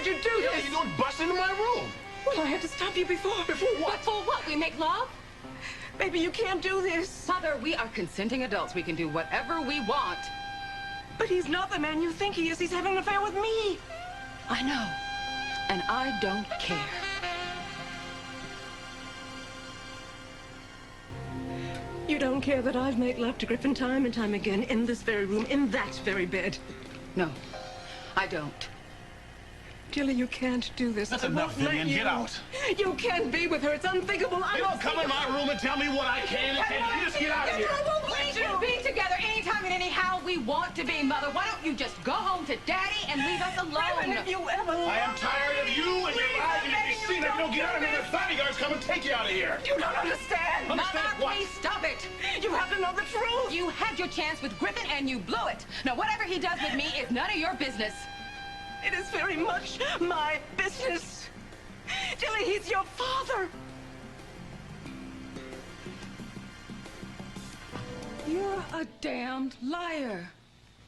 could you do this? You don't bust into my room. Well, I had to stop you before. Before what? Before what? We make love? Baby, you can't do this. Mother, we are consenting adults. We can do whatever we want. But he's not the man you think he is. He's having an affair with me. I know. And I don't care. You don't care that I've made love to Griffin time and time again in this very room, in that very bed. No, I don't. Jilly, you can't do this. That's enough, Vivian. Get out. You can't be with her. It's unthinkable. You don't come in my room and tell me what I can and can't. You just get out of here. We can be together anytime and anyhow we want to be, Mother. Why don't you just go home to Daddy and leave us alone? If you ever I am tired of you and your lies, and if you see that you don't get out of here, the bodyguards come and take you out of here. You don't understand. Understand Mother, what? please stop it. You have to know the truth. You had your chance with Griffin and you blew it. Now, whatever he does with me is none of your business. It is very much my business. Jilly, he's your father. You're a damned liar.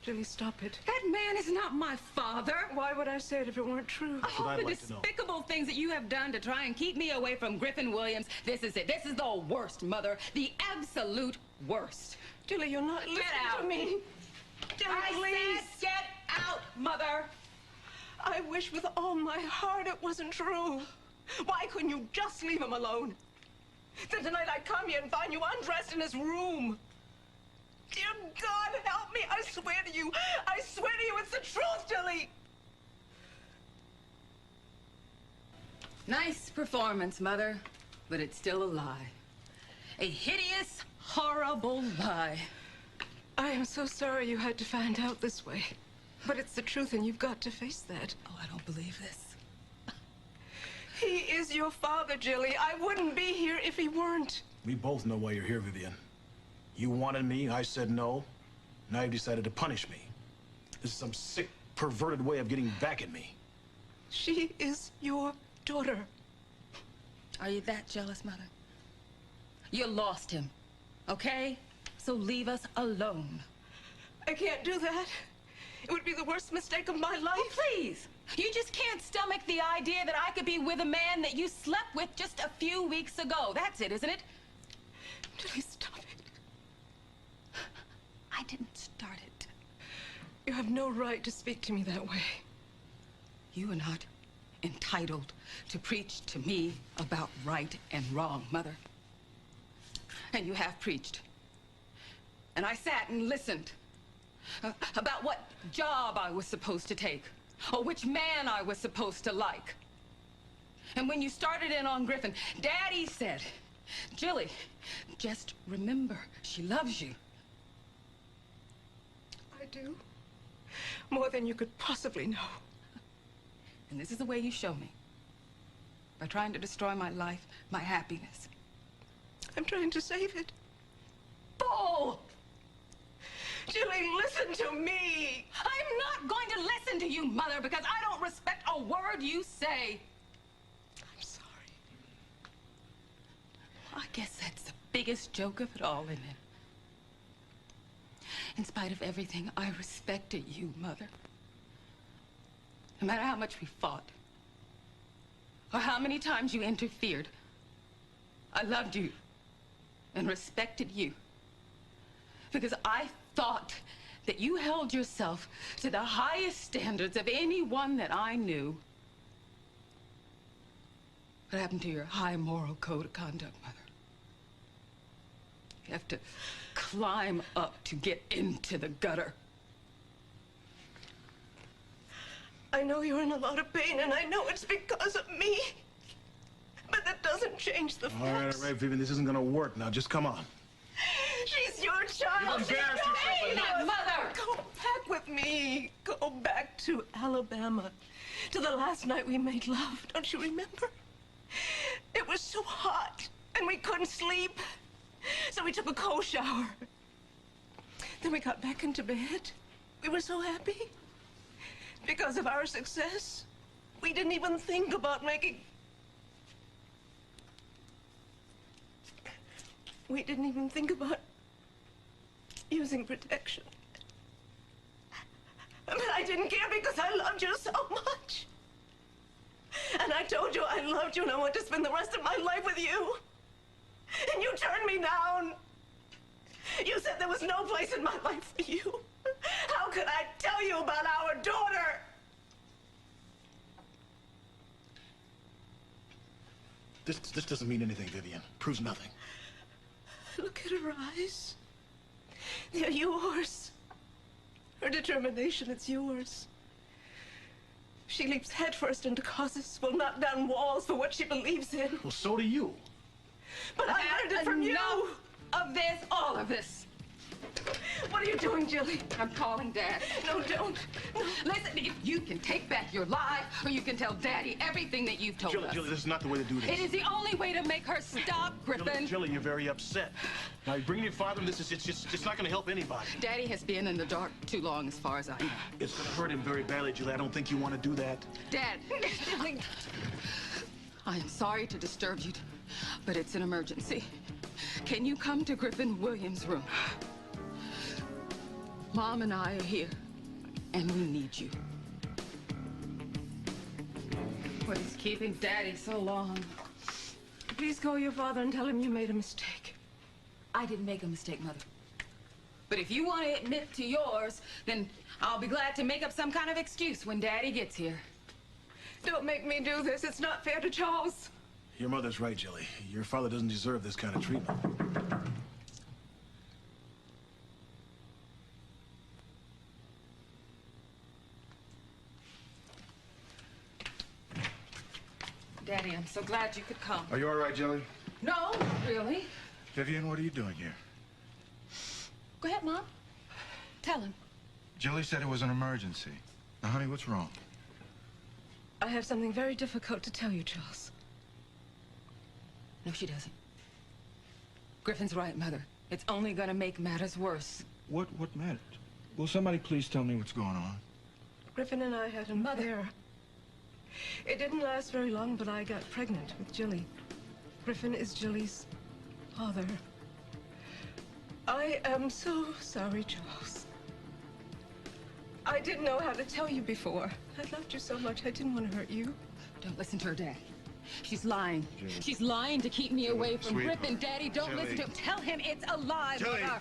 Jilly, stop it. That man is not my father. Why would I say it if it weren't true? All the despicable things that you have done to try and keep me away from Griffin Williams. This is it. This is the worst, Mother. The absolute worst. Jilly, you're not listening out. to me. Jilly, I please. said get out, Mother. I wish with all my heart it wasn't true. Why couldn't you just leave him alone? Then tonight I'd come here and find you undressed in his room. Dear God, help me. I swear to you. I swear to you it's the truth, Jilly. Nice performance, Mother, but it's still a lie. A hideous, horrible lie. I am so sorry you had to find out this way. But it's the truth, and you've got to face that. Oh, I don't believe this. He is your father, Jilly. I wouldn't be here if he weren't. We both know why you're here, Vivian. You wanted me, I said no. Now you've decided to punish me. This is some sick, perverted way of getting back at me. She is your daughter. Are you that jealous, Mother? You lost him, okay? So leave us alone. I can't do that. It would be the worst mistake of my life. Oh, please. You just can't stomach the idea that I could be with a man that you slept with just a few weeks ago. That's it, isn't it? Jilly, stop it. I didn't start it. You have no right to speak to me that way. You are not entitled to preach to me about right and wrong, Mother. And you have preached. And I sat and listened about what job I was supposed to take, or which man I was supposed to like. And when you started in on Griffin, Daddy said, Jilly, just remember, she loves you. I do. More than you could possibly know. And this is the way you show me. By trying to destroy my life, my happiness. I'm trying to save it. Bull! Jilly, listen to me! I'm not going to listen to you, Mother, because I don't respect a word you say. I'm sorry. I guess that's the biggest joke of it all, isn't it? In spite of everything, I respected you, Mother. No matter how much we fought, or how many times you interfered, I loved you and respected you. Because I thought that you held yourself to the highest standards of anyone that I knew. What happened to your high moral code of conduct, Mother? You have to climb up to get into the gutter. I know you're in a lot of pain, and I know it's because of me. But that doesn't change the facts. All right, Vivian, this isn't gonna work now. Just come on. She's your child. You embarrassed yourself enough, Mother! Go back with me. Go back to Alabama. To the last night we made love. Don't you remember? It was so hot, and we couldn't sleep. So we took a cold shower. Then we got back into bed. We were so happy. Because of our success, we didn't even think about making... We didn't even think about using protection. But I didn't care because I loved you so much. I told you I loved you and I want to spend the rest of my life with you. And you turned me down. You said there was no place in my life for you. How could I tell you about our daughter? This doesn't mean anything, Vivian. Proves nothing. Look at her eyes. They're yours. Her determination, it's yours. She leaps headfirst into causes, will knock down walls for what she believes in. Well, so do you. But I learned it from you. Of this, all of this. What are you doing, Jilly? I'm calling Dad. No, don't. No. Listen, if you can take back your lie, or you can tell Daddy everything that you've told us. Jilly, this is not the way to do this. It is the only way to make her stop, Griffin. Jilly, you're very upset. Now, you bring your father in this, it's not going to help anybody. Daddy has been in the dark too long, as far as I know. It's going to hurt him very badly, Jilly. I don't think you want to do that. Dad, I am sorry to disturb you, but it's an emergency. Can you come to Griffin Williams' room? Mom and I are here, and we need you. What is keeping Daddy so long? Please call your father and tell him you made a mistake. I didn't make a mistake, Mother. But if you want to admit to yours, then I'll be glad to make up some kind of excuse when Daddy gets here. Don't make me do this. It's not fair to Charles. Your mother's right, Jilly. Your father doesn't deserve this kind of treatment. Daddy, I'm so glad you could come. Are you all right, Jilly? No, not really. Vivian, what are you doing here? Go ahead, Mom. Tell him. Jilly said it was an emergency. Now, honey, what's wrong? I have something very difficult to tell you, Charles. No, she doesn't. Griffin's right, Mother. It's only gonna make matters worse. What matters? Will somebody please tell me what's going on? Griffin and I had an affair. It didn't last very long, but I got pregnant with Jilly. Griffin is Jilly's father. I am so sorry, Charles. I didn't know how to tell you before. I loved you so much, I didn't want to hurt you. Don't listen to her, Daddy. She's lying. Jilly. She's lying to keep me away from Sweetheart. Griffin. Daddy, don't Jilly. listen to him. Tell him it's a lie, Jilly. Mother.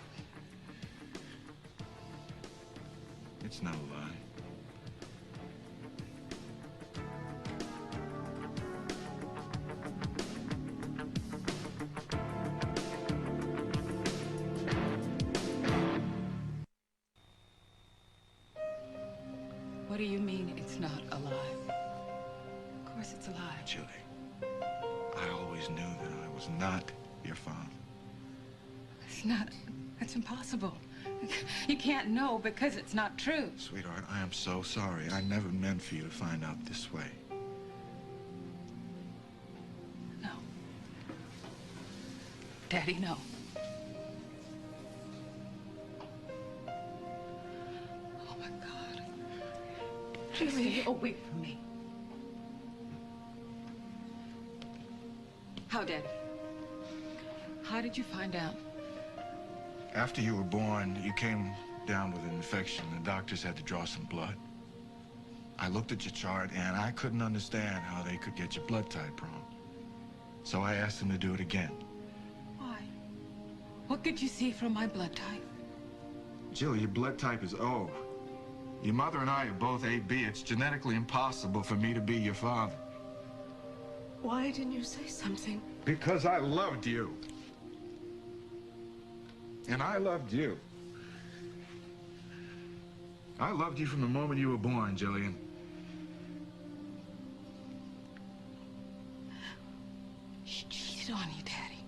It's not a lie. What do you mean it's not a lie? Of course it's a lie. Jilly, I always knew that I was not your father. It's not. That's impossible. You can't know because it's not true. Sweetheart, I am so sorry. I never meant for you to find out this way. No. Daddy, no. Oh, my God. Stay away from me. How, Daddy? How did you find out? After you were born, you came down with an infection. The doctors had to draw some blood. I looked at your chart, and I couldn't understand how they could get your blood type wrong. So I asked them to do it again. Why? What could you see from my blood type? Jill, your blood type is O. Your mother and I are both AB. It's genetically impossible for me to be your father. Why didn't you say something? Because I loved you. And I loved you. I loved you from the moment you were born, Jillian. She cheated on you, Daddy.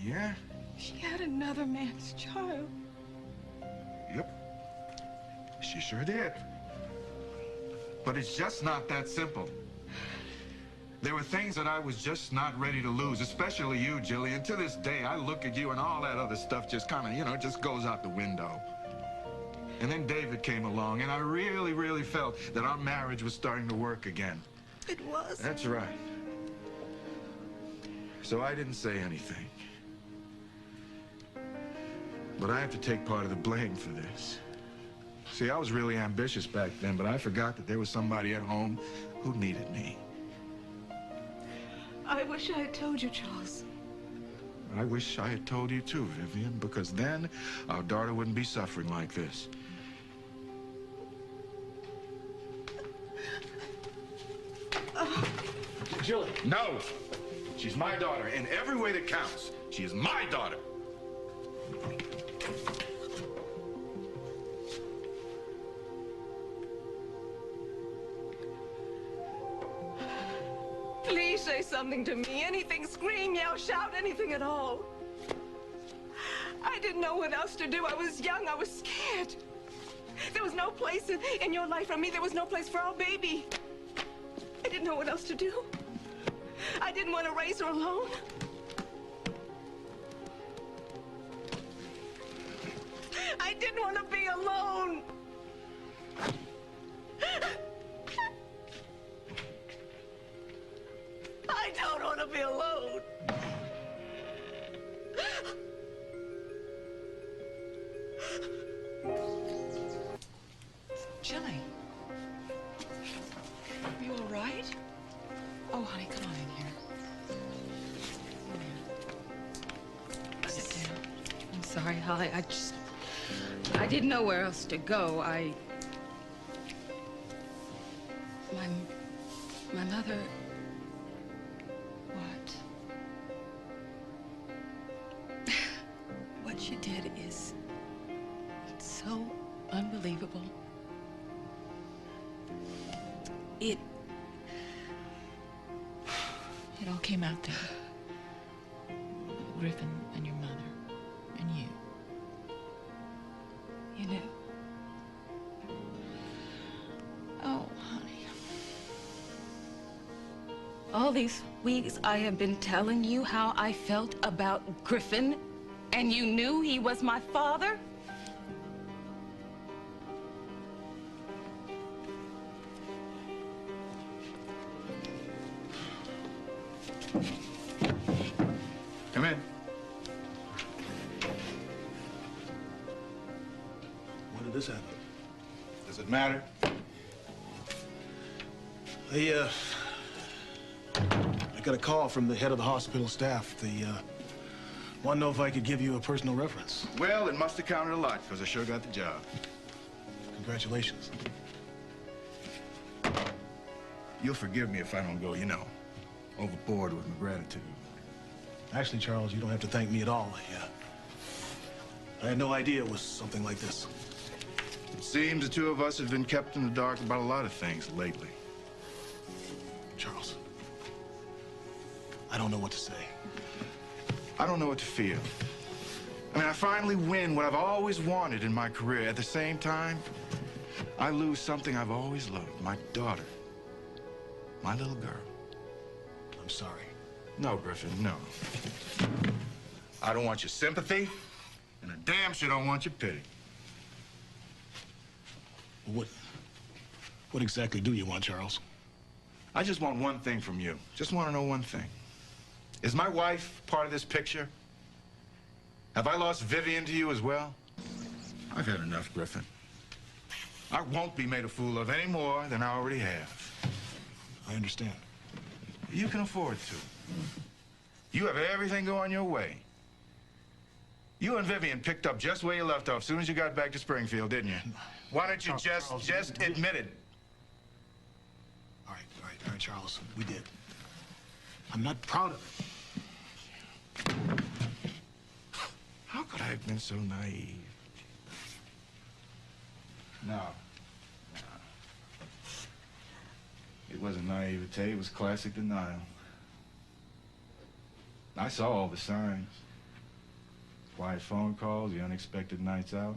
Yeah? She had another man's child. Yep. She sure did. But it's just not that simple. There were things that I was just not ready to lose, especially you, Jillian. To this day, I look at you and all that other stuff just kind of, you know, just goes out the window. And then David came along, and I really, really felt that our marriage was starting to work again. It was. That's right. So I didn't say anything. But I have to take part of the blame for this. See, I was really ambitious back then, but I forgot that there was somebody at home who needed me. I wish I had told you, Charles. I wish I had told you too, Vivian, because then our daughter wouldn't be suffering like this. Jilly. No! She's my daughter in every way that counts. She is my daughter. Please say something to me. Anything, scream, yell, shout, anything at all. I didn't know what else to do. I was young. I was scared. There was no place in your life for me. There was no place for our baby. I didn't know what else to do. I didn't want to raise her alone. I didn't want to be alone. I don't want to be alone. Jilly. Are you all right? Oh, honey, come on in here. Come in. Sit down. I'm sorry, Holly. I didn't know where else to go. My mother... What? What she did is so unbelievable. It all came out there. Griffin and your mother and you. You knew. Oh, honey. All these weeks I have been telling you how I felt about Griffin, and you knew he was my father? Come in. When did this happen? Does it matter? I got a call from the head of the hospital staff. They want to know if I could give you a personal reference. Well, it must have counted a lot, because I sure got the job. Congratulations. You'll forgive me if I don't go, you know, overboard with my gratitude. Actually, Charles, you don't have to thank me at all. I had no idea it was something like this. It seems the two of us have been kept in the dark about a lot of things lately. Charles, I don't know what to say. I don't know what to feel. I mean, I finally win what I've always wanted in my career. At the same time, I lose something I've always loved, my daughter, my little girl. I'm sorry. No, Griffin, no. I don't want your sympathy, and I damn sure don't want your pity. Well, what exactly do you want, Charles? I just want one thing from you. Just want to know one thing. Is my wife part of this picture? Have I lost Vivian to you as well? I've had enough, Griffin. I won't be made a fool of any more than I already have. I understand. You can afford to. You have everything going your way. You and Vivian picked up just where you left off as soon as you got back to Springfield, didn't you? Why don't you just admit it? All right, Charles. We did. I'm not proud of it. How could I have been so naive? No. It wasn't naivete, it was classic denial. I saw all the signs. Quiet phone calls, the unexpected nights out.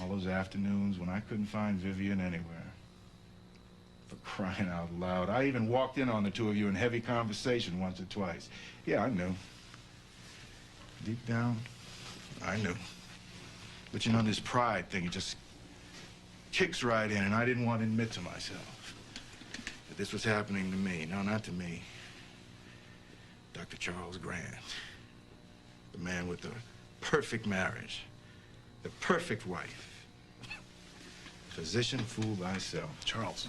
All those afternoons when I couldn't find Vivian anywhere. For crying out loud. I even walked in on the two of you in heavy conversation once or twice. Yeah, I knew. Deep down, I knew. But you know, this pride thing, it just kicks right in, and I didn't want to admit to myself that this was happening to me. No, not to me. Dr. Charles Grant. The man with the perfect marriage. The perfect wife. Physician, fool thyself. Charles,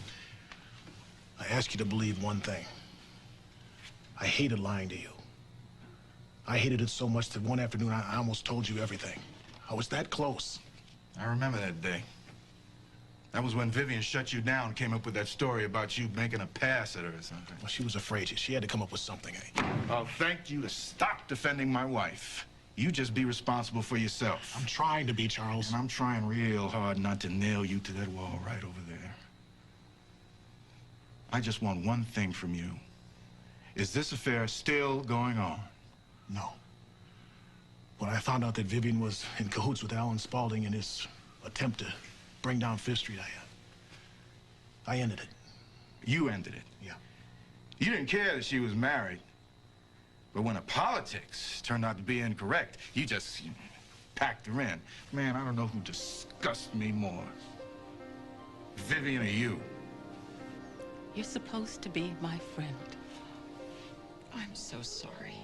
I ask you to believe one thing. I hated lying to you. I hated it so much that one afternoon I almost told you everything. I was that close. I remember that day. That was when Vivian shut you down and came up with that story about you making a pass at her or something. Well, she was afraid. She had to come up with something, eh? I'll thank you to stop defending my wife. You just be responsible for yourself. I'm trying to be, Charles. And I'm trying real hard not to nail you to that wall right over there. I just want one thing from you. Is this affair still going on? No. When I found out that Vivian was in cahoots with Alan Spaulding in his attempt to bring down Fifth Street, I ended it. You ended it? Yeah. You didn't care that she was married. But when the politics turned out to be incorrect, you just packed her in. Man, I don't know who disgusts me more. Vivian or you? You're supposed to be my friend. I'm so sorry.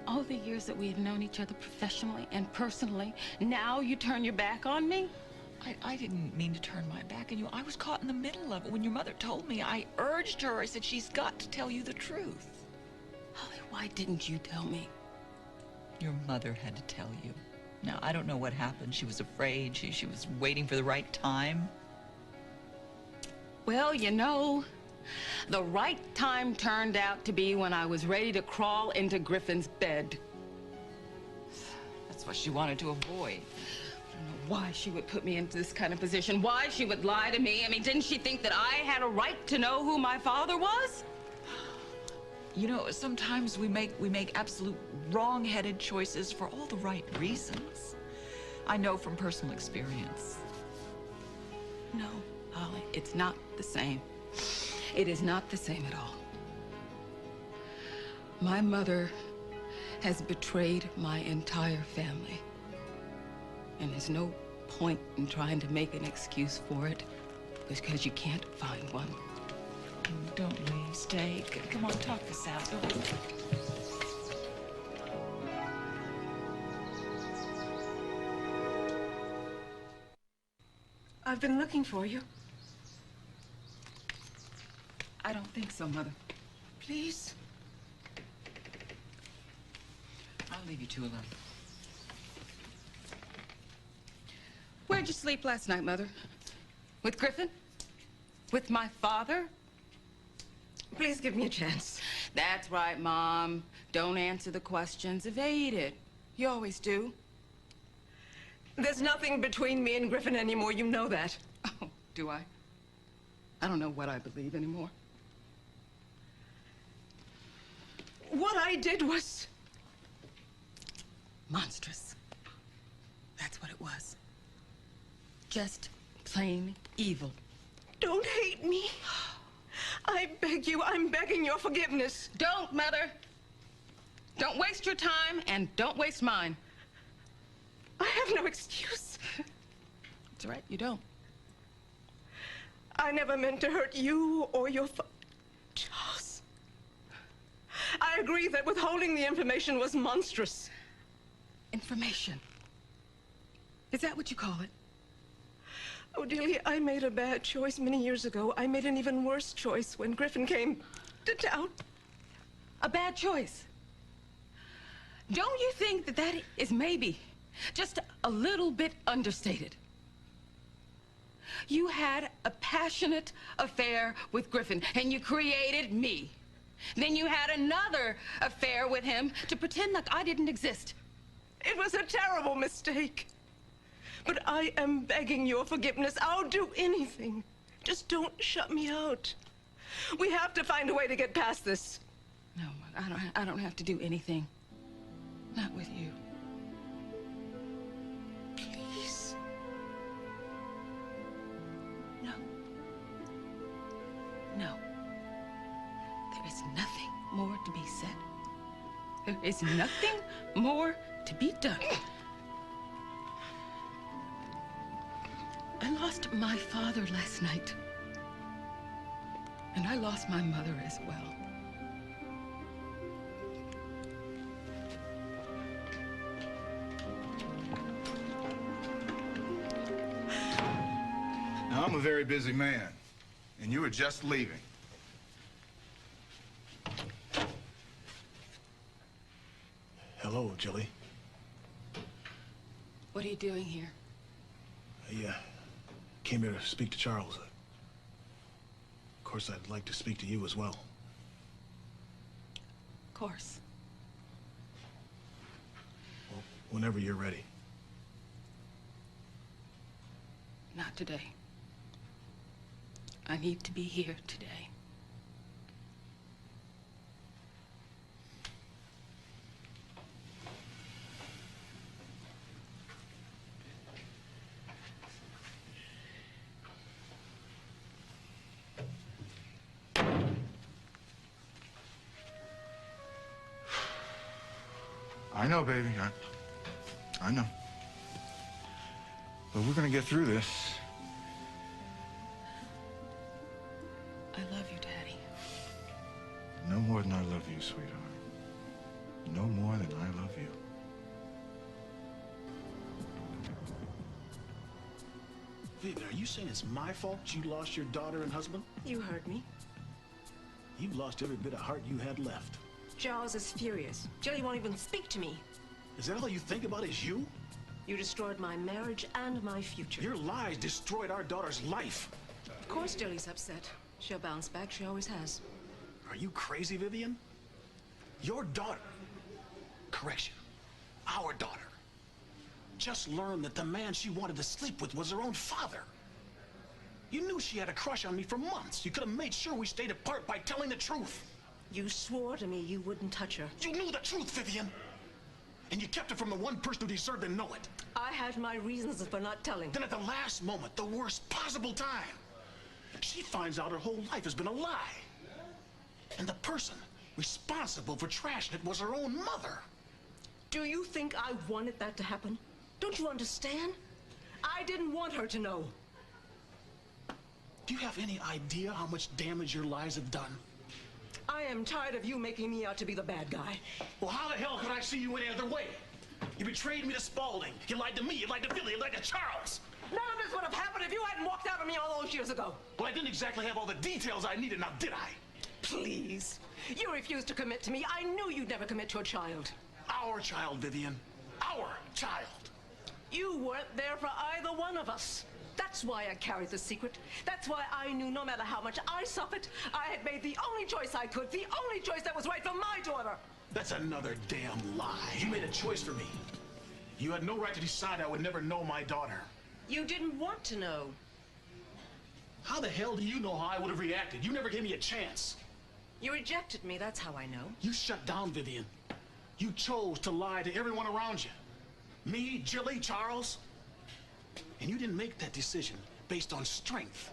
All the years that we have known each other professionally and personally, now you turn your back on me? I didn't mean to turn my back on you. I was caught in the middle of it. When your mother told me, I urged her. I said, she's got to tell you the truth. Holly, why didn't you tell me? Your mother had to tell you. Now, I don't know what happened. She was afraid. She was waiting for the right time. Well, you know, the right time turned out to be when I was ready to crawl into Griffin's bed. That's what she wanted to avoid. I don't know why she would put me into this kind of position, why she would lie to me. I mean, didn't she think that I had a right to know who my father was? You know, sometimes we make absolute wrong-headed choices for all the right reasons. I know from personal experience. No, Holly, it's not the same. It is not the same at all. My mother has betrayed my entire family. And there's no point in trying to make an excuse for it, because you can't find one. Don't leave. Stay. Come on, talk this out. Don't leave. I've been looking for you. I don't think so, Mother. Please. I'll leave you two alone. Where'd you sleep last night, Mother? With Griffin? With my father? Please give me a chance. That's right, Mom. Don't answer the questions. Evade it. You always do. There's nothing between me and Griffin anymore. You know that. Oh, do I? I don't know what I believe anymore. What I did was... monstrous. That's what it was. Just plain evil. Don't hate me. I beg you, I'm begging your forgiveness. Don't, Mother. Don't waste your time, and don't waste mine. I have no excuse. That's right, you don't. I never meant to hurt you or your Charles. I agree that withholding the information was monstrous. Information. Is that what you call it? Oh, Gilly, I made a bad choice many years ago. I made an even worse choice when Griffin came to town. A bad choice. Don't you think that that is maybe just a little bit understated? You had a passionate affair with Griffin, and you created me. Then you had another affair with him to pretend like I didn't exist. It was a terrible mistake. But I am begging your forgiveness. I'll do anything. Just don't shut me out. We have to find a way to get past this. No, I don't have to do anything. Not with you. Please. No. No. There is nothing more to be said. There is nothing more to be done. I lost my father last night. And I lost my mother as well. Now, I'm a very busy man. And you were just leaving. Hello, Jilly. What are you doing here? I came here to speak to Charles. Of course, I'd like to speak to you as well. Of course. Well, whenever you're ready. Not today. I need to be here today. I know, baby. I know. But we're gonna get through this. I love you, Daddy. No more than I love you, sweetheart. No more than I love you. Vivian, are you saying it's my fault you lost your daughter and husband? You heard me. You've lost every bit of heart you had left. Charles is furious. Jilly won't even speak to me. Is that all you think about is you? You destroyed my marriage and my future. Your lies destroyed our daughter's life. Of course Jilly's upset. She'll bounce back. She always has. Are you crazy, Vivian? Your daughter, correction, our daughter, just learned that the man she wanted to sleep with was her own father. You knew she had a crush on me for months. You could have made sure we stayed apart by telling the truth. You swore to me you wouldn't touch her. You knew the truth, Vivian. And you kept it from the one person who deserved to know it. I had my reasons for not telling. Then at the last moment, the worst possible time, she finds out her whole life has been a lie. And the person responsible for trashing it was her own mother. Do you think I wanted that to happen? Don't you understand? I didn't want her to know. Do you have any idea how much damage your lies have done? I am tired of you making me out to be the bad guy. Well, how the hell could I see you any other way? You betrayed me to Spaulding. You lied to me. You lied to Billy. You lied to Charles. None of this would have happened if you hadn't walked out on me all those years ago. Well, I didn't exactly have all the details I needed, now did I? Please. You refused to commit to me. I knew you'd never commit to a child. Our child, Vivian. Our child. You weren't there for either one of us. That's why I carried the secret. That's why I knew no matter how much I suffered, I had made the only choice I could, the only choice that was right for my daughter. That's another damn lie. You made a choice for me. You had no right to decide I would never know my daughter. You didn't want to know. How the hell do you know how I would have reacted? You never gave me a chance. You rejected me, that's how I know. You shut down, Vivian. You chose to lie to everyone around you. Me, Jilly, Charles. And you didn't make that decision based on strength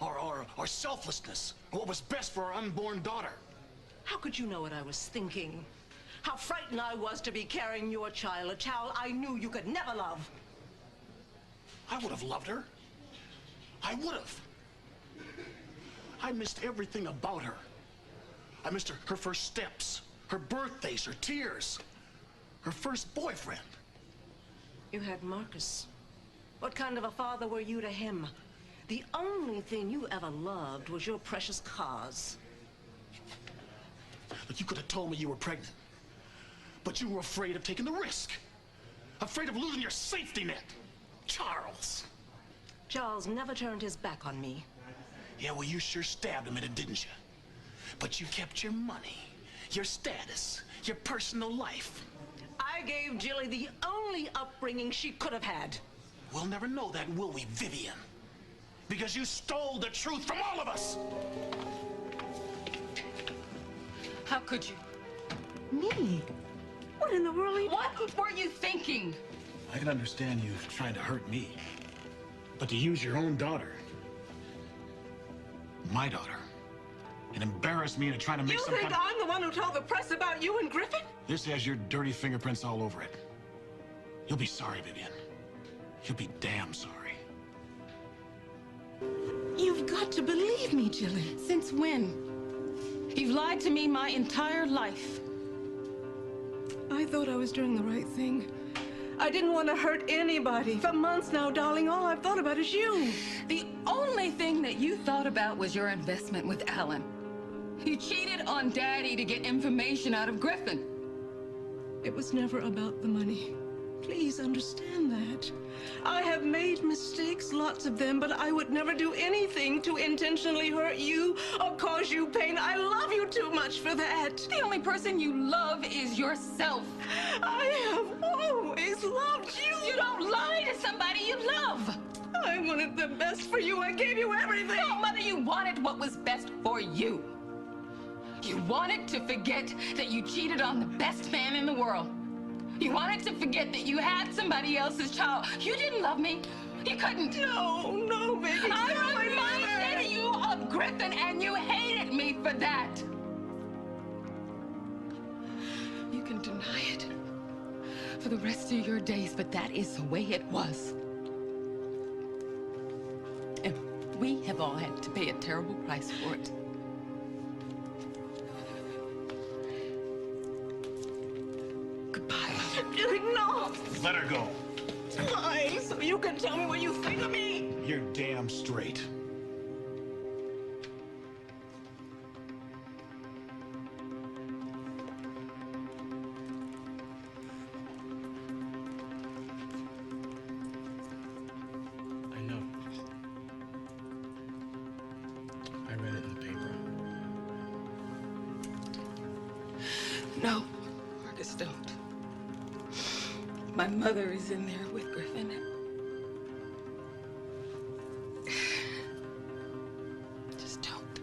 or selflessness or what was best for our unborn daughter. How could you know what I was thinking? How frightened I was to be carrying your child, a child I knew you could never love. I would have loved her. I would have. I missed everything about her. I missed her first steps, her birthdays, her tears, her first boyfriend. You had Marcus. What kind of a father were you to him? The only thing you ever loved was your precious cause. Look, you could have told me you were pregnant. But you were afraid of taking the risk. Afraid of losing your safety net. Charles. Charles never turned his back on me. Yeah, well, you sure stabbed him in it, didn't you? But you kept your money, your status, your personal life. I gave Jilly the only upbringing she could have had. We'll never know that, will we, Vivian? Because you stole the truth from all of us! How could you? Me? What in the world are you... What were you thinking? I can understand you trying to hurt me. But to use your own daughter, my daughter, and embarrass me into trying to make You some think I'm the one who told the press about you and Griffin? This has your dirty fingerprints all over it. You'll be sorry, Vivian. You'll be damn sorry. You've got to believe me, Jilly. Since when? You've lied to me my entire life. I thought I was doing the right thing. I didn't want to hurt anybody. For months now, darling, all I've thought about is you. The only thing that you thought about was your investment with Alan. You cheated on Daddy to get information out of Griffin. It was never about the money. Please understand that. I have made mistakes, lots of them, but I would never do anything to intentionally hurt you or cause you pain. I love you too much for that. The only person you love is yourself. I have always loved you. You don't lie to somebody you love. I wanted the best for you. I gave you everything. No, Mother, you wanted what was best for you. You wanted to forget that you cheated on the best man in the world. You wanted to forget that you had somebody else's child. You didn't love me. You couldn't. No, baby. I reminded you of Griffin, and you hated me for that. You can deny it for the rest of your days, but that is the way it was. And we have all had to pay a terrible price for it. Jilly, no! Let her go. Why? So you can tell me what you think of me? You're damn straight. I know. I read it in the paper. No, Marcus, don't. My mother is in there with Griffin. Just don't.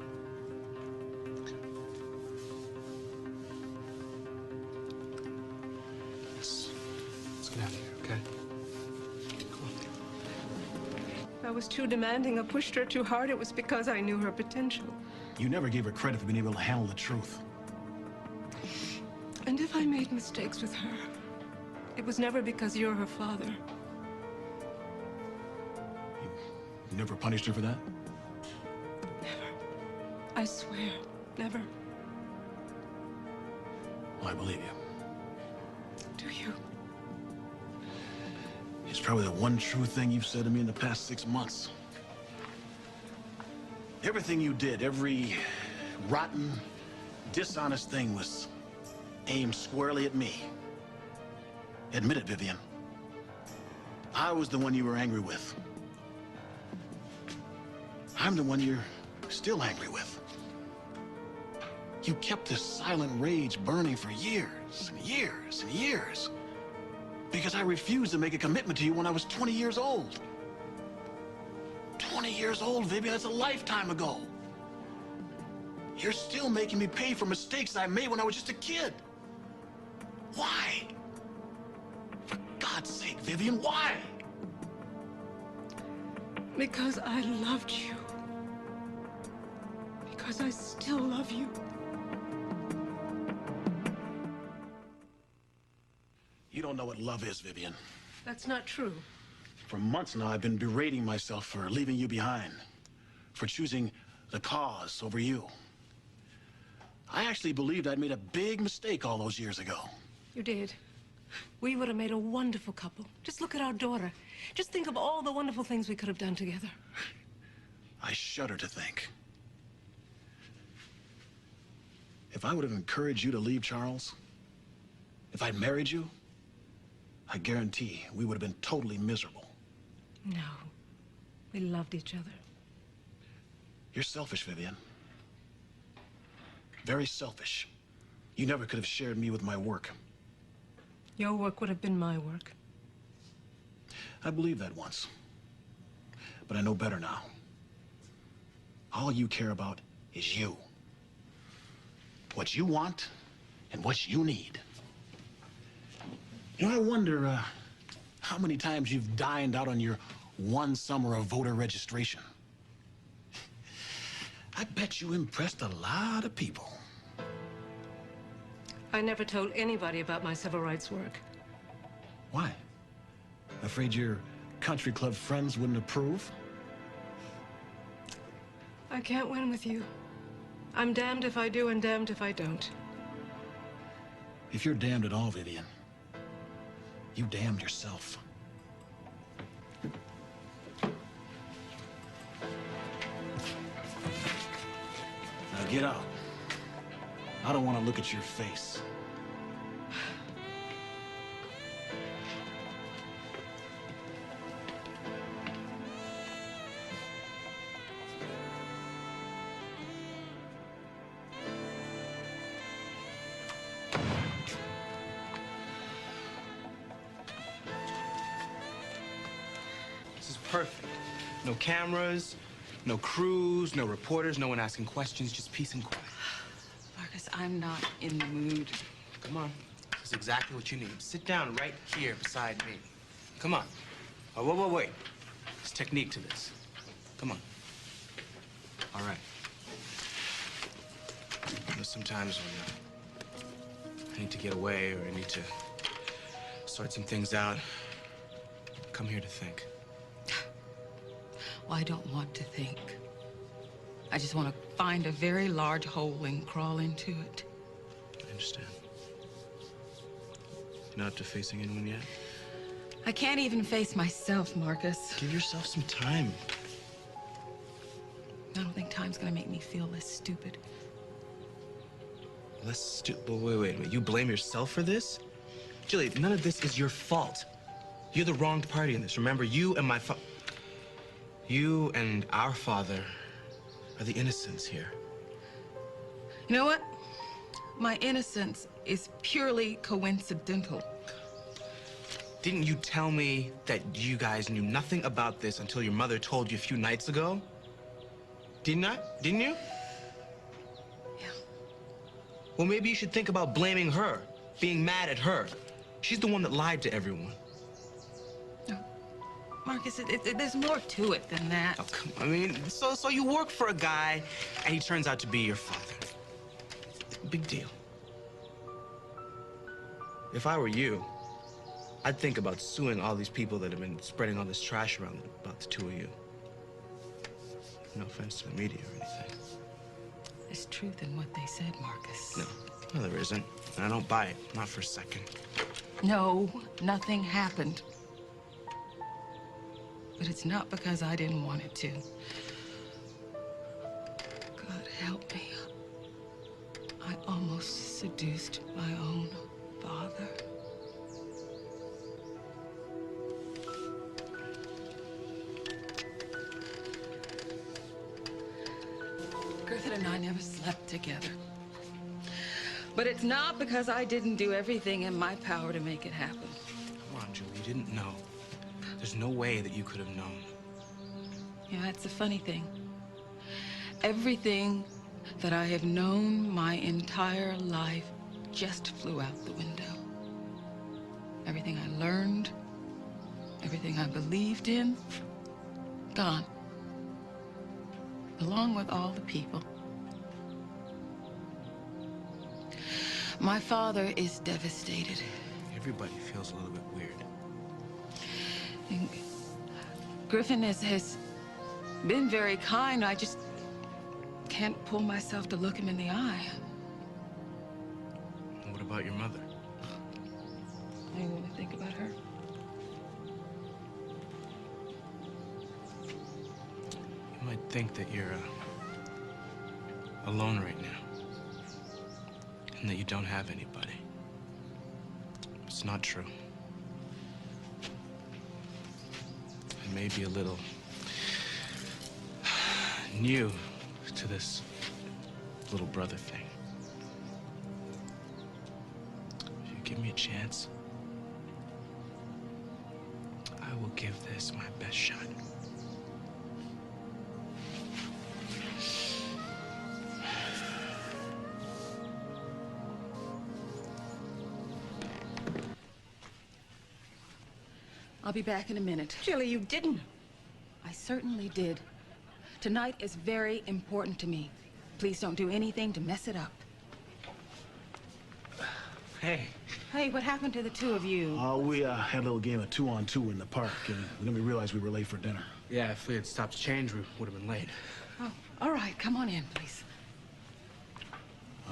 Let's get out of here, okay? Come on. If I was too demanding or pushed her too hard, it was because I knew her potential. You never gave her credit for being able to handle the truth. And if I made mistakes with her, it was never because you're her father. You never punished her for that? Never. I swear, never. Well, I believe you. Do you? It's probably the one true thing you've said to me in the past 6 months. Everything you did, every rotten, dishonest thing was aimed squarely at me. Admit it, Vivian. I was the one you were angry with. I'm the one you're still angry with. You kept this silent rage burning for years and years and years because I refused to make a commitment to you when I was 20 years old. 20 years old, Vivian, that's a lifetime ago. You're still making me pay for mistakes I made when I was just a kid. Why? For God's sake, Vivian, why? Because I loved you. Because I still love you. You don't know what love is, Vivian. That's not true. For months now, I've been berating myself for leaving you behind, for choosing the cause over you. I actually believed I'd made a big mistake all those years ago. You did. We would have made a wonderful couple. Just look at our daughter. Just think of all the wonderful things we could have done together. I shudder to think. If I would have encouraged you to leave Charles, if I'd married you, I guarantee we would have been totally miserable. No. We loved each other. You're selfish, Vivian. Very selfish. You never could have shared me with my work. Your work would have been my work. I believed that once. But I know better now. All you care about is you. What you want and what you need. You know, I wonder how many times you've dined out on your one summer of voter registration. I bet you impressed a lot of people. I never told anybody about my civil rights work. Why? Afraid your country club friends wouldn't approve? I can't win with you. I'm damned if I do and damned if I don't. If you're damned at all, Vivian, You damned yourself. Now get out. I don't want to look at your face. This is perfect. No cameras, no crews, no reporters, no one asking questions, just peace and quiet. Marcus, I'm not in the mood. Come on. This is exactly what you need. Sit down right here beside me. Come on. Oh, wait. There's technique to this. Come on. All right. You know, sometimes when I need to get away or I need to sort some things out, I come here to think. Well, I don't want to think. I just want to find a very large hole and crawl into it. I understand. You're not up to facing anyone yet? I can't even face myself, Marcus. Give yourself some time. I don't think time's gonna make me feel less stupid. Less stupid? Wait a minute. You blame yourself for this? Jilly, none of this is your fault. You're the wronged party in this. Remember, you and our father are the innocents here. You know what? My innocence is purely coincidental. Didn't you tell me that you guys knew nothing about this until your mother told you a few nights ago? Didn't you? Yeah. Well, maybe you should think about blaming her, being mad at her. She's the one that lied to everyone. No. Marcus, there's more to it than that. Oh, come on. I mean, so you work for a guy, and he turns out to be your father. Big deal. If I were you, I'd think about suing all these people that have been spreading all this trash around about the two of you. No offense to the media or anything. There's truth in what they said, Marcus. No, there isn't. And I don't buy it, not for a second. No, nothing happened. But it's not because I didn't want it to. God help me. I almost seduced my own father. Griffin and I never slept together. But it's not because I didn't do everything in my power to make it happen. Come on, Jilly, you didn't know. There's no way that you could have known. Yeah, that's the funny thing. Everything that I have known my entire life just flew out the window. Everything I learned, everything I believed in, gone. Along with all the people. My father is devastated. Everybody feels a little bit weird. And Griffin has been very kind. I just can't pull myself to look him in the eye. And what about your mother? I want to think about her. You might think that you're alone right now. And that you don't have anybody. It's not true. I may be a little new to this little brother thing. If you give me a chance, I will give this my best shot. I'll be back in a minute. Jilly, you didn't. I certainly did. Tonight is very important to me. Please don't do anything to mess it up. Hey. Hey, what happened to the two of you? We had a little game of 2-on-2 in the park, and then we realized we were late for dinner. Yeah, if we had stopped to change, we would have been late. Oh, all right, come on in, please.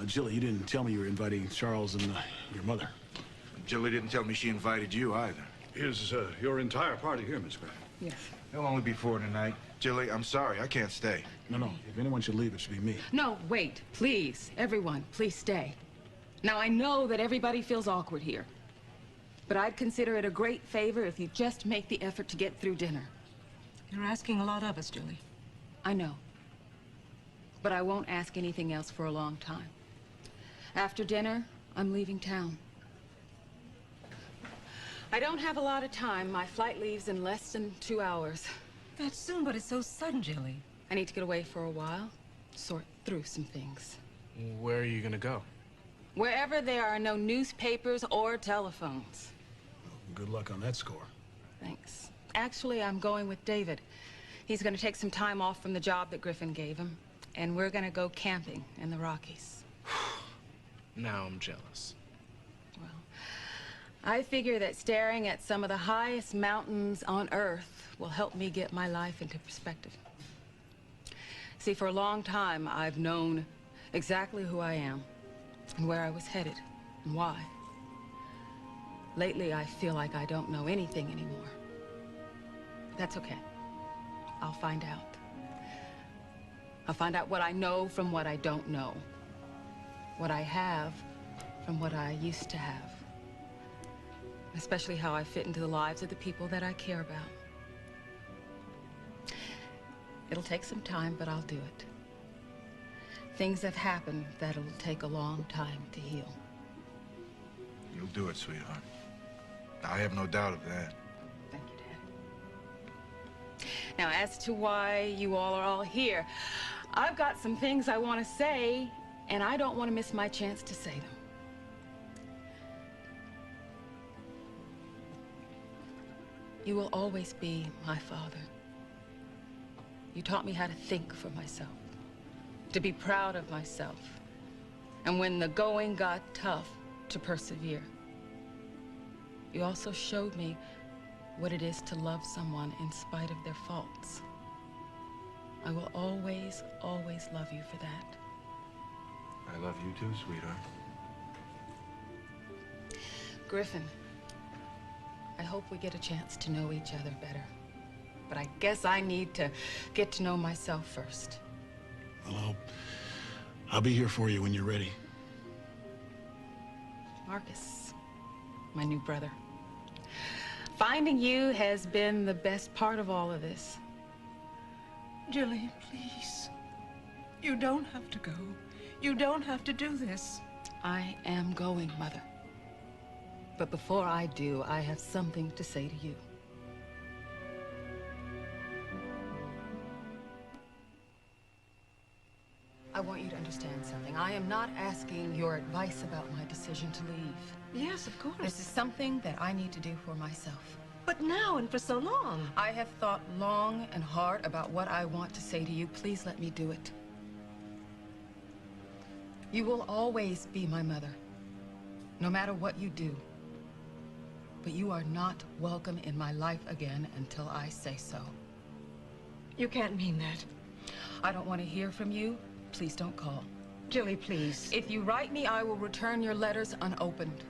Jilly, you didn't tell me you were inviting Charles and your mother. Jilly didn't tell me she invited you either. Is your entire party here, Miss Griffin? Yes. There'll only be 4 tonight. Jilly, I'm sorry, I can't stay. No. If anyone should leave, it should be me. No, wait, please. Everyone, please stay. Now, I know that everybody feels awkward here, but I'd consider it a great favor if you just make the effort to get through dinner. You're asking a lot of us, Jilly. I know, but I won't ask anything else for a long time. After dinner, I'm leaving town. I don't have a lot of time. My flight leaves in less than 2 hours. That's soon, but it's so sudden, Jilly. I need to get away for a while, sort through some things. Where are you gonna go? Wherever there are no newspapers or telephones. Good luck on that score. Thanks. Actually, I'm going with David. He's gonna take some time off from the job that Griffin gave him, and we're gonna go camping in the Rockies. Now I'm jealous. Well, I figure that staring at some of the highest mountains on Earth will help me get my life into perspective. See, for a long time, I've known exactly who I am and where I was headed and why. Lately, I feel like I don't know anything anymore. That's okay. I'll find out. I'll find out what I know from what I don't know. What I have from what I used to have. Especially how I fit into the lives of the people that I care about. It'll take some time, but I'll do it. Things have happened that'll take a long time to heal. You'll do it, sweetheart. I have no doubt of that. Thank you, Dad. Now, as to why you all are all here, I've got some things I want to say, and I don't want to miss my chance to say them. You will always be my father. You taught me how to think for myself, to be proud of myself, and when the going got tough, to persevere. You also showed me what it is to love someone in spite of their faults. I will always, always love you for that. I love you too, sweetheart. Griffin, I hope we get a chance to know each other better. But I guess I need to get to know myself first. Well, I'll be here for you when you're ready. Marcus, my new brother. Finding you has been the best part of all of this. Jilly, please. You don't have to go. You don't have to do this. I am going, Mother. But before I do, I have something to say to you. I want you to understand something. I am not asking your advice about my decision to leave. Yes, of course. This is something that I need to do for myself. But now and for so long. I have thought long and hard about what I want to say to you. Please let me do it. You will always be my mother, no matter what you do. But you are not welcome in my life again until I say so. You can't mean that. I don't want to hear from you. Please don't call. Jilly, please. If you write me, I will return your letters unopened.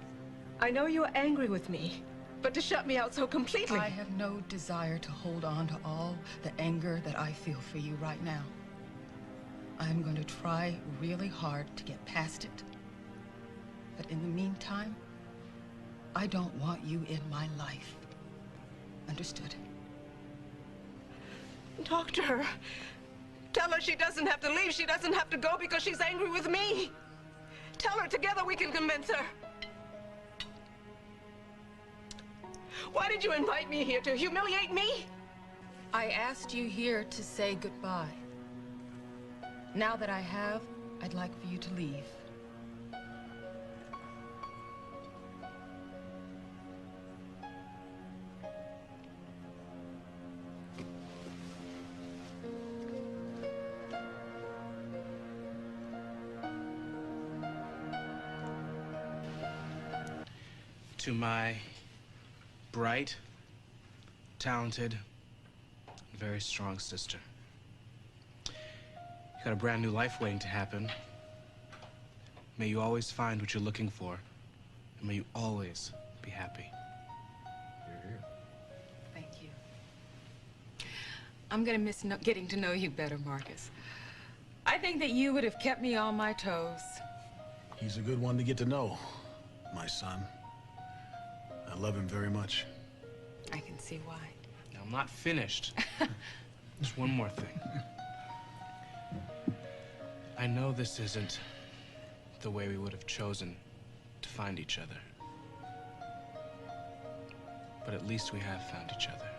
I know you're angry with me, but to shut me out so completely. I have no desire to hold on to all the anger that I feel for you right now. I'm going to try really hard to get past it. But in the meantime, I don't want you in my life. Understood? Talk to her. Tell her she doesn't have to leave. She doesn't have to go because she's angry with me. Tell her together we can convince her. Why did you invite me here? To humiliate me? I asked you here to say goodbye. Now that I have, I'd like for you to leave. To my bright, talented, very strong sister. You got a brand new life waiting to happen. May you always find what you're looking for, and may you always be happy. You're here. Thank you. I'm gonna miss getting to know you better, Marcus. I think that you would have kept me on my toes. He's a good one to get to know, my son. I love him very much. I can see why. Now, I'm not finished. Just one more thing. I know this isn't the way we would have chosen to find each other. But at least we have found each other.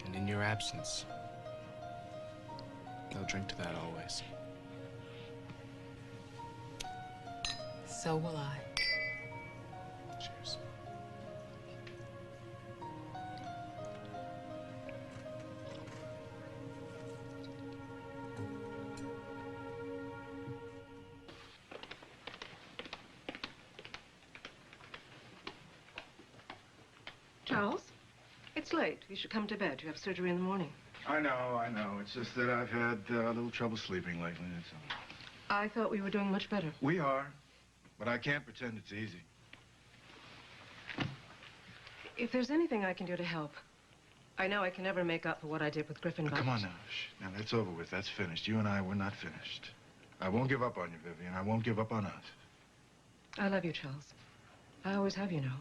And in your absence, I'll drink to that always. So will I. Cheers. Charles, it's late. You should come to bed. You have surgery in the morning. I know. It's just that I've had a little trouble sleeping lately, that's all. I thought we were doing much better. We are, but I can't pretend it's easy. If there's anything I can do to help, I know I can never make up for what I did with Griffin, but... Come on now. Shh. Now, that's over with. That's finished. You and I, we're not finished. I won't give up on you, Vivian. I won't give up on us. I love you, Charles. I always have, you know.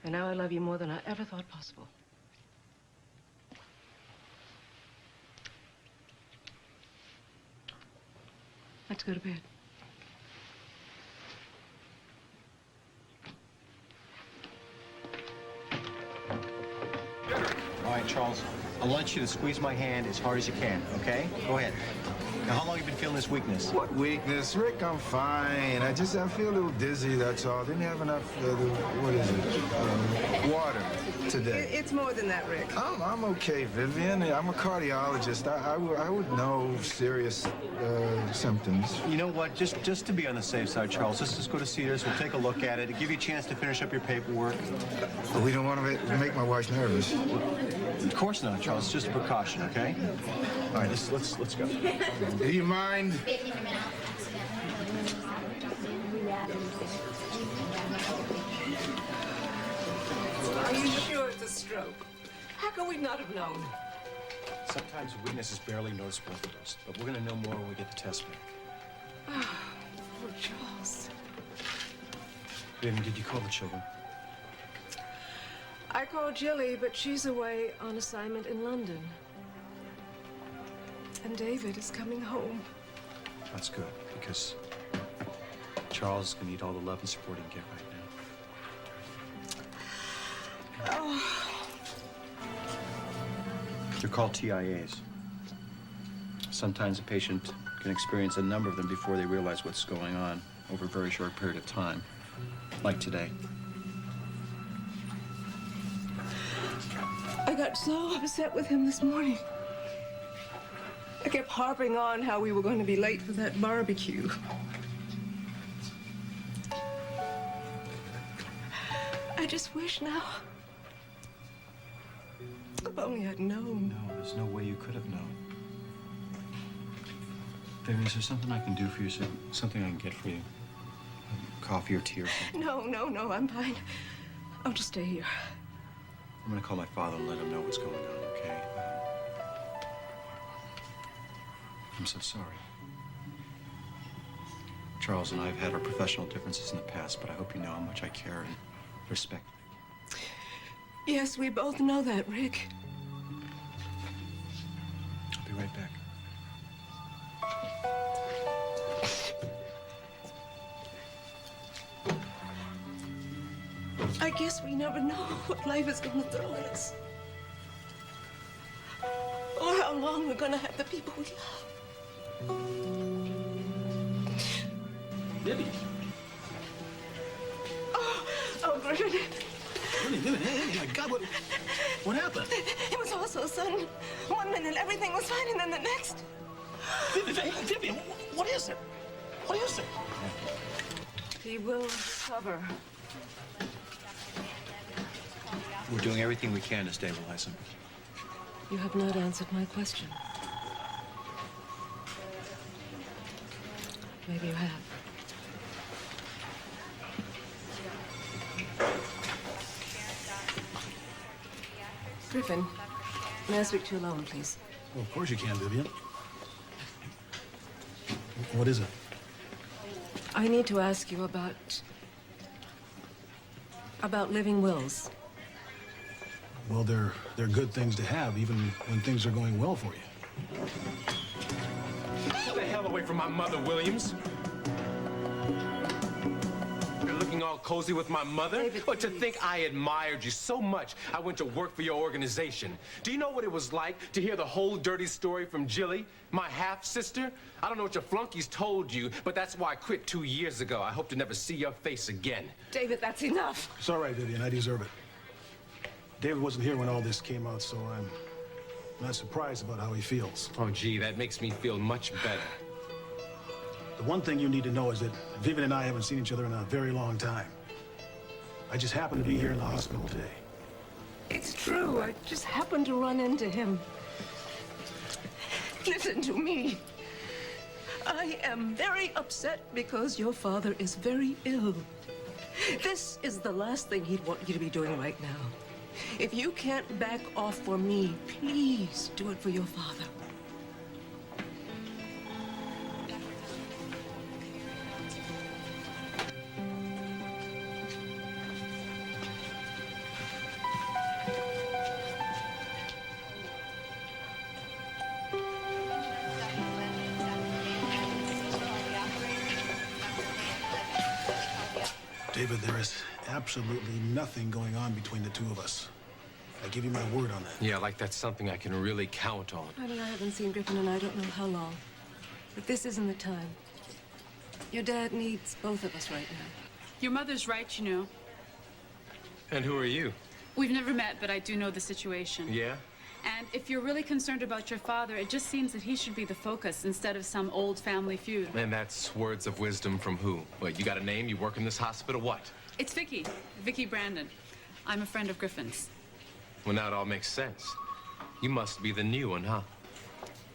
And now I love you more than I ever thought possible. Let's go to bed. All right, Charles. I want you to squeeze my hand as hard as you can, okay? Go ahead. Now, how long have you been feeling this weakness? What weakness? Rick, I'm fine. I feel a little dizzy, that's all. Didn't have enough, what is it? Water today. It's more than that, Rick. I'm okay, Vivian. I'm a cardiologist. I would know serious symptoms. You know what? Just to be on the safe side, Charles, let's just go to Cedars. We'll take a look at it and give you a chance to finish up your paperwork. But we don't want to make my wife nervous. Of course not, Charles. It's just a precaution, okay? All right, let's go. Do you mind? Are you sure it's a stroke? How could we not have known? Sometimes weakness is barely noticeable at first, but we're going to know more when we get the test back. Poor Charles. Vivian, did you call the children? I called Jilly, but she's away on assignment in London. And David is coming home. That's good, because Charles is going to need all the love and support he can get right now. Oh. They're called TIAs. Sometimes a patient can experience a number of them before they realize what's going on over a very short period of time, like today. I got so upset with him this morning. I kept harping on how we were going to be late for that barbecue. I just wish now. If only I'd known. No, there's no way you could have known. Vivian, is there something I can do for you? Something I can get for you? Coffee or tea or something? No, I'm fine. I'll just stay here. I'm gonna call my father and let him know what's going on, okay? I'm so sorry. Charles and I have had our professional differences in the past, but I hope you know how much I care and respect you. Yes, we both know that, Rick. I'll be right back. I guess we never know what life is going to throw at us. Or how long we're going to have the people we love. Vivian. Oh, Griffin. Vivian, hey, my God, what happened? It was all so sudden. 1 minute, everything was fine, and then the next. Vivian, what is it? What is it? He will recover. We're doing everything we can to stabilize him. You have not answered my question. Maybe you have. Griffin, may I speak to you alone, please? Well, of course you can, Vivian. What is it? I need to ask you about living wills. Well, they're good things to have, even when things are going well for you. Get the hell away from my mother, Williams. You're looking all cozy with my mother? David, But to please. think I admired you so much, I went to work for your organization. Do you know what it was like to hear the whole dirty story from Jilly, my half-sister? I don't know what your flunkies told you, but that's why I quit 2 years ago. I hope to never see your face again. David, that's enough. It's all right, Vivian. I deserve it. David wasn't here when all this came out, so I'm not surprised about how he feels. Oh, gee, that makes me feel much better. The one thing you need to know is that Vivian and I haven't seen each other in a very long time. I just happened to be here in the hospital today. It's true. I just happened to run into him. Listen to me. I am very upset because your father is very ill. This is the last thing he'd want you to be doing right now. If you can't back off for me, please do it for your father. David, there is absolutely nothing going on between the two of us. I give you my word on that. Yeah, like that's something I can really count on. Honey, I haven't seen Griffin in I don't know how long. But this isn't the time. Your dad needs both of us right now. Your mother's right, you know. And who are you? We've never met, but I do know the situation. Yeah? And if you're really concerned about your father, it just seems that he should be the focus instead of some old family feud. And that's words of wisdom from who? What, you got a name? You work in this hospital? What? It's Vicky. Vicky Brandon. I'm a friend of Griffin's. Well, now it all makes sense. You must be the new one, huh?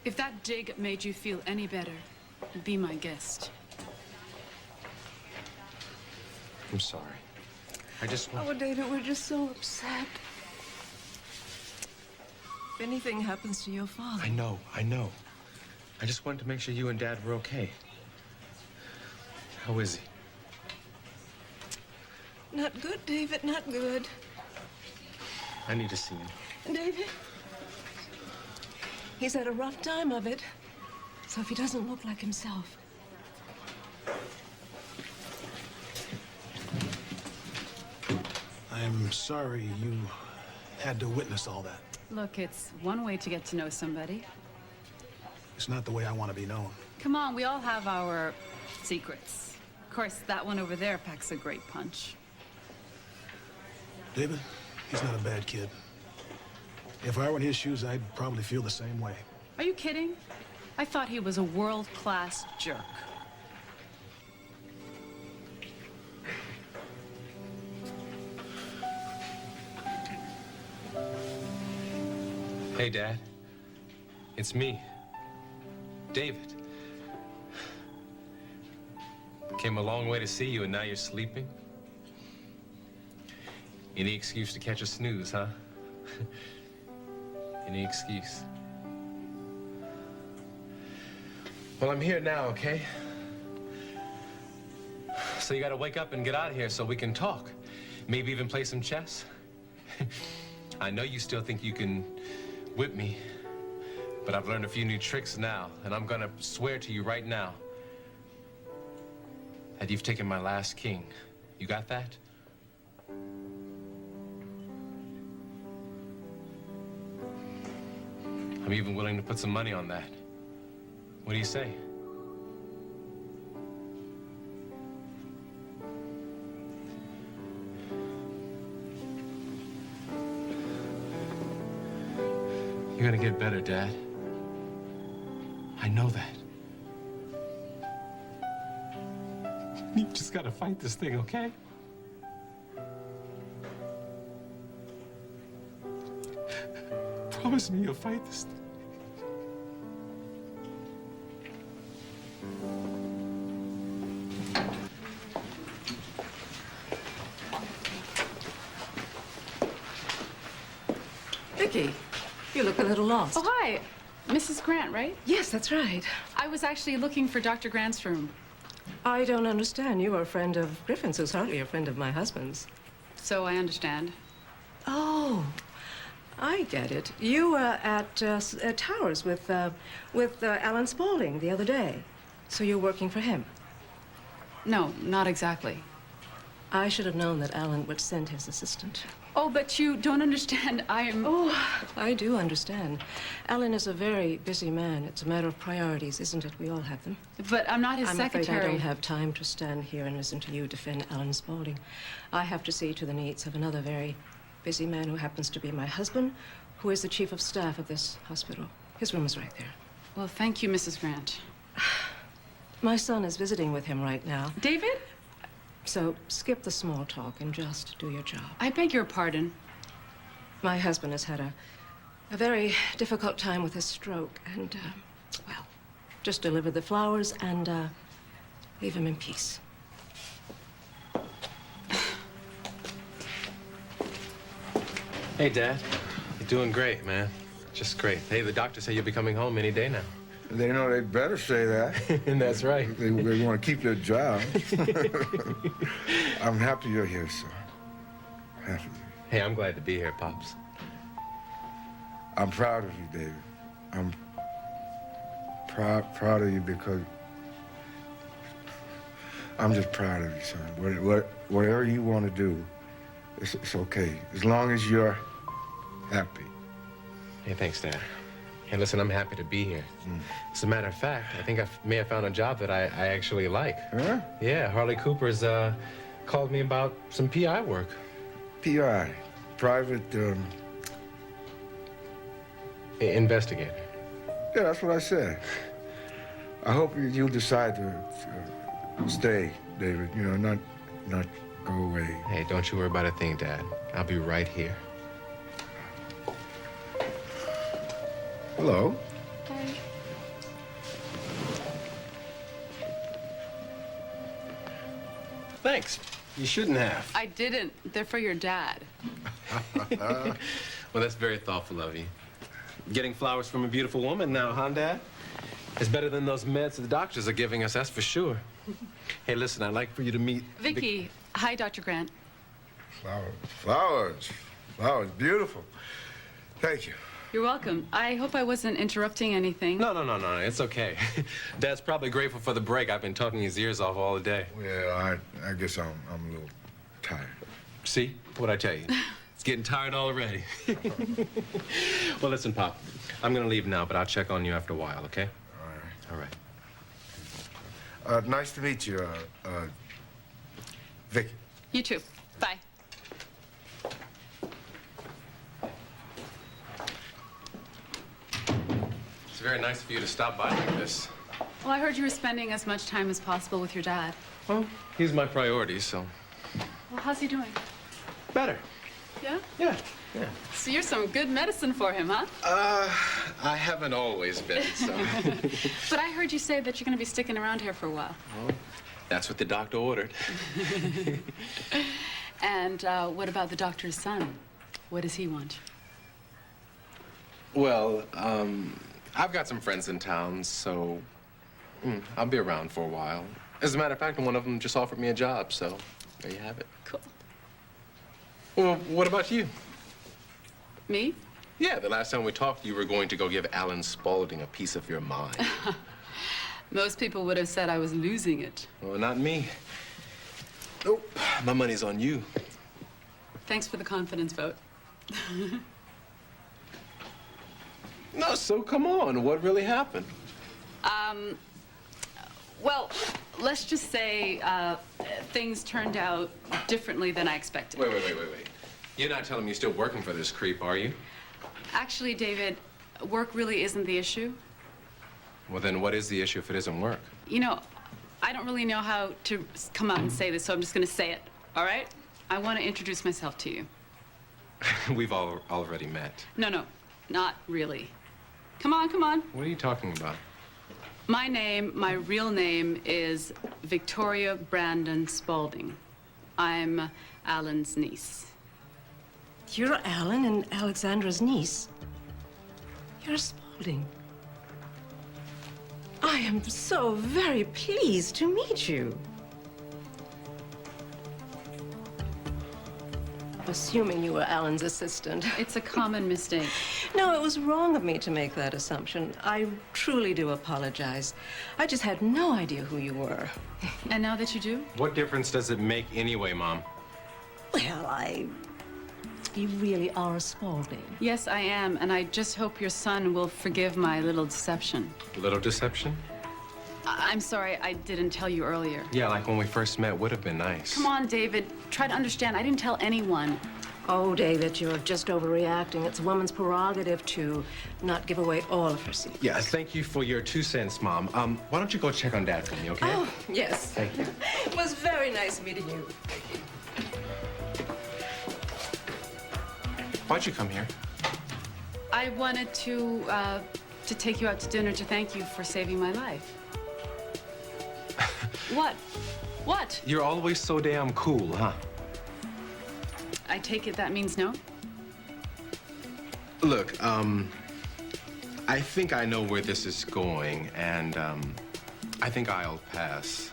If that dig made you feel any better, be my guest. I'm sorry. I just want... Oh, David, we're just so upset. If anything happens to your father... I know. I just wanted to make sure you and Dad were okay. How is he? Not good, David, not good. I need to see him. David, he's had a rough time of it. So if he doesn't look like himself... I'm sorry you had to witness all that. Look, it's one way to get to know somebody. It's not the way I want to be known. Come on, we all have our secrets. Of course, that one over there packs a great punch. David, he's not a bad kid. If I were in his shoes, I'd probably feel the same way. Are you kidding? I thought he was a world-class jerk. Hey, Dad. It's me. David. Came a long way to see you, and now you're sleeping? Any excuse to catch a snooze, huh? Any excuse. Well, I'm here now, okay? So you gotta wake up and get out of here so we can talk. Maybe even play some chess. I know you still think you can whip me, but I've learned a few new tricks now, and I'm gonna swear to you right now that you've taken my last king. You got that? I'm even willing to put some money on that. What do you say? You're gonna get better, Dad. I know that. You just gotta fight this thing, okay? Promise me you'll fight this thing. Vicky, you look a little lost. Oh, hi. Mrs. Grant, right? Yes, that's right. I was actually looking for Dr. Grant's room. I don't understand. You are a friend of Griffin's, who's hardly a friend of my husband's. So I understand. Oh, I get it. You were at Towers with Alan Spaulding the other day. So you're working for him? No, not exactly. I should have known that Alan would send his assistant. Oh, but you don't understand. Oh, I do understand. Alan is a very busy man. It's a matter of priorities, isn't it? We all have them. But I'm not his secretary. I'm afraid I don't have time to stand here and listen to you defend Alan Spaulding. I have to see to the needs of another very busy man who happens to be my husband, who is the chief of staff of this hospital. His room is right there. Well, thank you, Mrs. Grant. My son is visiting with him right now. David? So skip the small talk and just do your job. I beg your pardon. My husband has had a very difficult time with his stroke, and, well, just deliver the flowers and leave him in peace. Hey, Dad. You're doing great, man. Just great. Hey, the doctor said you'll be coming home any day now. They know they better say that. And that's right. They want to keep their job. I'm happy you're here, sir. Happy. Hey, I'm glad to be here, Pops. I'm proud of you, David. I'm proud of you because I'm just proud of you, son. Whatever you want to do, it's okay. As long as you're happy. Hey, thanks, Dad. Hey, listen, I'm happy to be here. As a matter of fact, I think I may have found a job that I actually like. Huh? Yeah, Harley Cooper's called me about some PI work. PI? Private, Investigator. Yeah, that's what I said. I hope you'll decide to stay, David. You know, not go away. Hey, don't you worry about a thing, Dad. I'll be right here. Hello. Hi. Thanks. You shouldn't have. I didn't. They're for your dad. Well, that's very thoughtful of you. Getting flowers from a beautiful woman now, huh, Dad? It's better than those meds the doctors are giving us, that's for sure. Hey, listen, I'd like for you to meet... Vicky. Hi, Dr. Grant. Flowers, beautiful. Thank you. You're welcome. I hope I wasn't interrupting anything. No, it's okay. Dad's probably grateful for the break. I've been talking his ears off all the day. Well, I guess I'm a little tired. See? What'd I tell you? It's getting tired already. Well, listen, Pop. I'm gonna leave now, but I'll check on you after a while, okay? All right. All right. Nice to meet you, Vicky. You too. Bye. It's very nice of you to stop by like this. Well, I heard you were spending as much time as possible with your dad. Well, he's my priority, so... Well, how's he doing? Better. Yeah? Yeah. So you're some good medicine for him, huh? I haven't always been, so... But I heard you say that you're going to be sticking around here for a while. Well, that's what the doctor ordered. And what about the doctor's son? What does he want? Well, I've got some friends in town, so I'll be around for a while. As a matter of fact, one of them just offered me a job, so there you have it. Cool. Well, what about you? Me? Yeah, the last time we talked, you were going to go give Alan Spaulding a piece of your mind. Most people would have said I was losing it. Well, not me. Nope, my money's on you. Thanks for the confidence vote. No, so come on, what really happened? Well, let's just say things turned out differently than I expected. Wait. You're not telling me you're still working for this creep, are you? Actually, David, work really isn't the issue. Well, then what is the issue if it isn't work? You know, I don't really know how to come out and say this, so I'm just going to say it, all right? I want to introduce myself to you. We've already met. No, not really. Come on. What are you talking about? My real name is Victoria Brandon Spaulding. I'm Alan's niece. You're Alan and Alexandra's niece. You're Spaulding. I am so very pleased to meet you. Assuming you were Alan's assistant. It's a common mistake. No, it was wrong of me to make that assumption. I truly do apologize. I just had no idea who you were. And now that you do? What difference does it make anyway, Mom? Well, you really are Spaulding. Yes, I am, and I just hope your son will forgive my little deception. Little deception? I'm sorry, I didn't tell you earlier. Yeah, like when we first met would have been nice. Come on, David. Try to understand. I didn't tell anyone. Oh, David, you're just overreacting. It's a woman's prerogative to not give away all of her secrets. Yeah, thank you for your 2 cents, Mom. Why don't you go check on Dad for me, okay? Oh, yes. Thank you. It was very nice meeting you. Why'd you come here? I wanted to take you out to dinner to thank you for saving my life. What? What? You're always so damn cool, huh? I take it that means no? Look, I think I know where this is going, and I think I'll pass.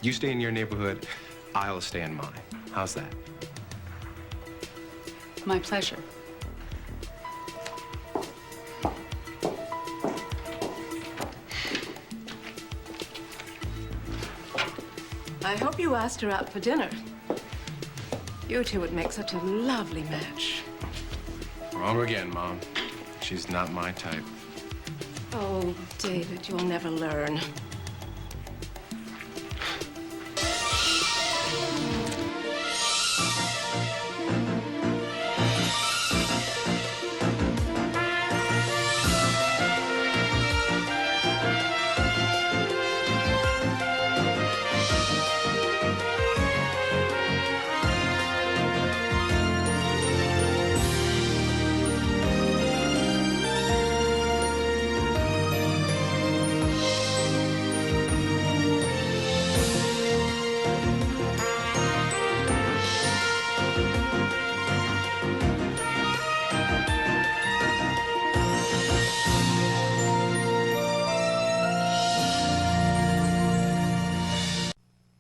You stay in your neighborhood, I'll stay in mine. How's that? My pleasure. I hope you asked her out for dinner. You two would make such a lovely match. Wrong again, Mom. She's not my type. Oh, David, you'll never learn.